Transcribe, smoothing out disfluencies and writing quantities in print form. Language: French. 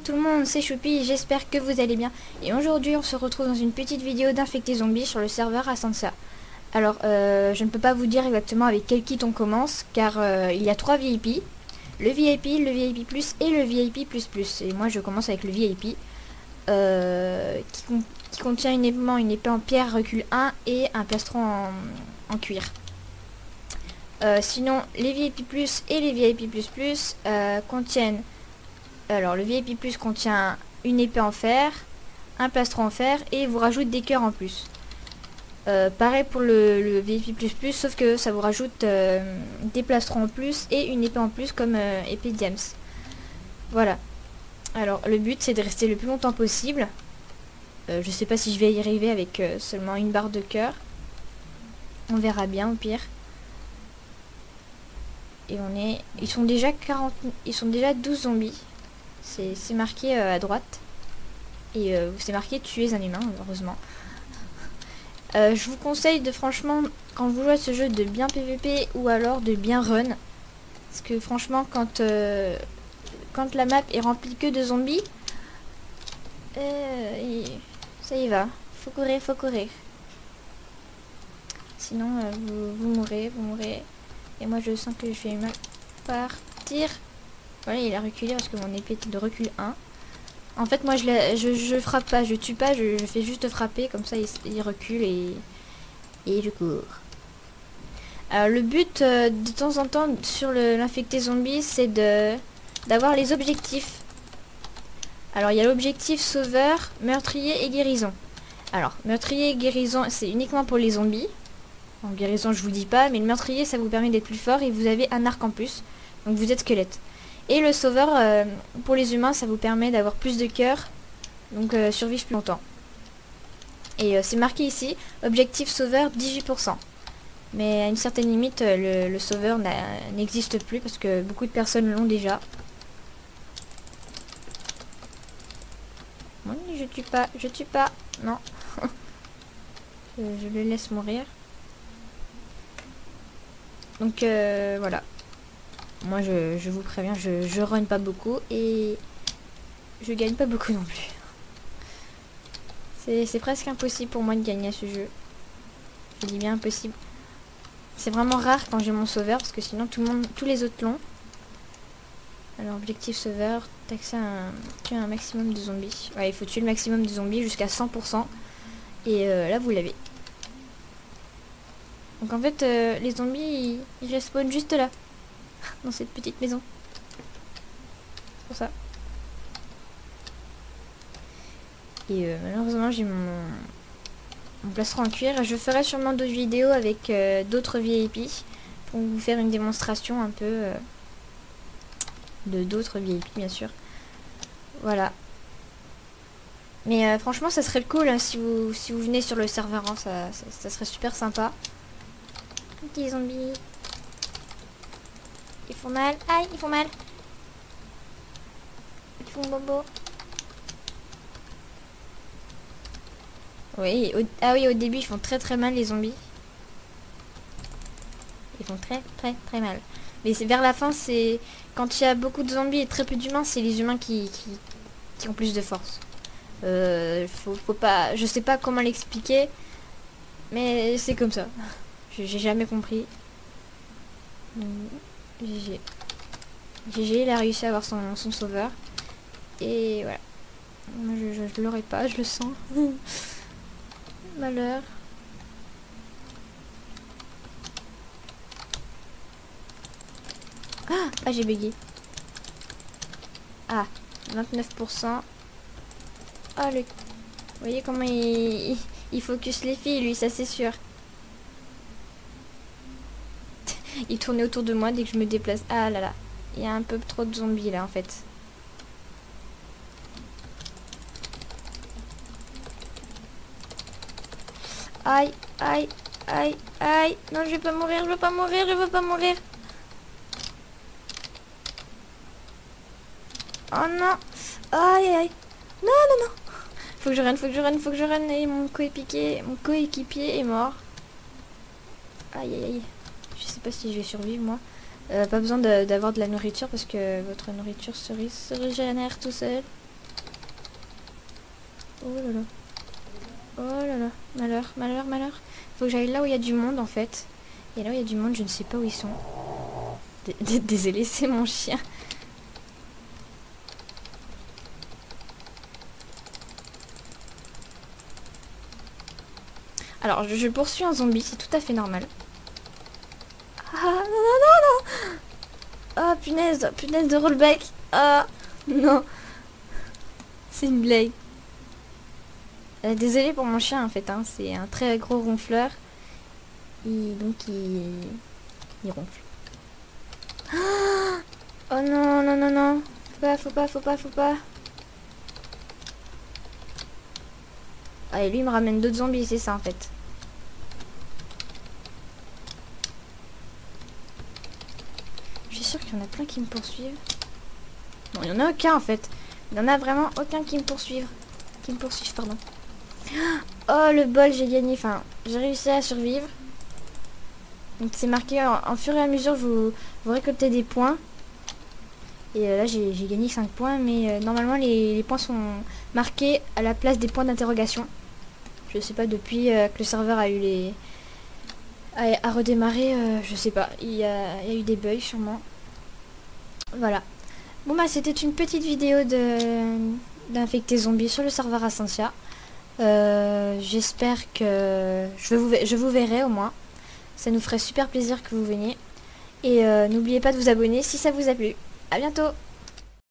tout le monde, c'est Choupi, j'espère que vous allez bien. Et aujourd'hui on se retrouve dans une petite vidéo d'infectés zombies sur le serveur Asansa. Alors je ne peux pas vous dire exactement avec quel kit on commence, car il y a 3 VIP. Le VIP, le VIP+, et le VIP++. Et moi je commence avec le VIP, qui contient une épée en pierre recul 1 et un plastron en cuir. Sinon les VIP+, et les VIP++ contiennent... Alors le VIP+ contient une épée en fer, un plastron en fer et vous rajoute des cœurs en plus. Pareil pour le VIP++, sauf que ça vous rajoute des plastrons en plus et une épée en plus comme épée Diams. Voilà. Alors le but c'est de rester le plus longtemps possible. Je sais pas si je vais y arriver avec seulement une barre de cœur. On verra bien au pire. Et ils sont déjà 12 zombies. C'est marqué à droite. Et c'est marqué tuer un humain, heureusement. Je vous conseille de franchement, quand vous jouez à ce jeu, de bien PVP ou alors de bien run. Parce que franchement, quand la map est remplie que de zombies, ça y va. Faut courir, faut courir. Sinon, vous mourrez. Et moi, je sens que je vais mal partir. Voilà, il a reculé parce que mon épée était de recul 1. En fait, moi, je frappe pas, je tue pas, je fais juste frapper. Comme ça, il recule et je cours. Alors, le but, de temps en temps, sur l'infecté zombie, c'est d'avoir les objectifs. Alors, il y a l'objectif sauveur, meurtrier et guérison. Alors, meurtrier et guérison, c'est uniquement pour les zombies. En guérison, je vous dis pas, mais le meurtrier, ça vous permet d'être plus fort et vous avez un arc en plus. Donc, vous êtes squelette. Et le sauveur, pour les humains, ça vous permet d'avoir plus de cœur, donc survivre plus longtemps. Et c'est marqué ici, objectif sauveur 18%. Mais à une certaine limite, le sauveur n'existe plus parce que beaucoup de personnes l'ont déjà. Bon, je tue pas, non. Je le laisse mourir. Donc voilà. Moi je vous préviens, je run pas beaucoup et je gagne pas beaucoup non plus. C'est presque impossible pour moi de gagner à ce jeu. Je dis bien impossible. C'est vraiment rare quand j'ai mon sauveur parce que sinon tous les autres l'ont. Alors objectif sauveur, tuer un maximum de zombies. Ouais, il faut tuer le maximum de zombies jusqu'à 100%. Et là vous l'avez. Donc en fait les zombies ils respawnent juste là. Dans cette petite maison. C'est pour ça. Et malheureusement j'ai mon plastron en cuir. Je ferai sûrement d'autres vidéos avec d'autres VIP pour vous faire une démonstration un peu de d'autres VIP bien sûr. Voilà. Mais franchement ça serait cool hein, si vous venez sur le serveur, hein, ça serait super sympa. Petits zombies. Ils font mal. Aïe, ils font mal. Ils font bobo. Oui, ah oui, au début, ils font très mal, les zombies. Ils font très mal. Mais c'est vers la fin, c'est... Quand il y a beaucoup de zombies et très peu d'humains, c'est les humains qui ont plus de force. Faut pas... Je sais pas comment l'expliquer. Mais c'est comme ça. J'ai jamais compris. GG. GG, il a réussi à avoir son sauveur. Et voilà. Moi, je l'aurais pas, je le sens. Malheur. Ah, j'ai bugué. Ah, 29%. Ah, Vous voyez comment il focus les filles, lui, ça c'est sûr. Il tournait autour de moi dès que je me déplace. Ah là là. Il y a un peu trop de zombies là en fait. Aïe, aïe, aïe, aïe. Non, je vais pas mourir, je veux pas mourir, je veux pas mourir. Oh non. Aïe, aïe. Non, non, non. Faut que je run. Et mon coéquipier est mort. Aïe, aïe, aïe. Je sais pas si je vais survivre moi. Pas besoin d'avoir de la nourriture parce que votre nourriture se régénère tout seul. Oh là là. Oh là là. Malheur, malheur, malheur. Faut que j'aille là où il y a du monde en fait. Et là où il y a du monde, je ne sais pas où ils sont. Désolé, c'est mon chien. Alors, je poursuis un zombie, c'est tout à fait normal. Ah, non, non, non, non. Ah, punaise, punaise de rollback. Ah, non. C'est une blague. Désolé pour mon chien, en fait, hein. C'est un très gros ronfleur. Donc, il ronfle. Oh non, non, non, non. Faut pas, faut pas, faut pas, faut pas. Ah, et lui, il me ramène d'autres zombies, c'est ça, en fait. Je suis sûre qu'il y en a plein qui me poursuivent. Non, il n'y en a aucun, en fait. Il n'y en a vraiment aucun qui me poursuivent. Qui me poursuivent, pardon. Oh, le bol, j'ai gagné. Enfin, j'ai réussi à survivre. Donc, c'est marqué en fur et à mesure, vous récoltez des points. Et là, j'ai gagné 5 points. Mais normalement, les points sont marqués à la place des points d'interrogation. Je sais pas, depuis que le serveur a eu les... a redémarré, je sais pas. Il y a eu des bugs, sûrement. Voilà. Bon, bah, c'était une petite vidéo d'infectés zombies sur le serveur Ascensia. J'espère que je vous verrai au moins. Ça nous ferait super plaisir que vous veniez. Et n'oubliez pas de vous abonner si ça vous a plu. À bientôt!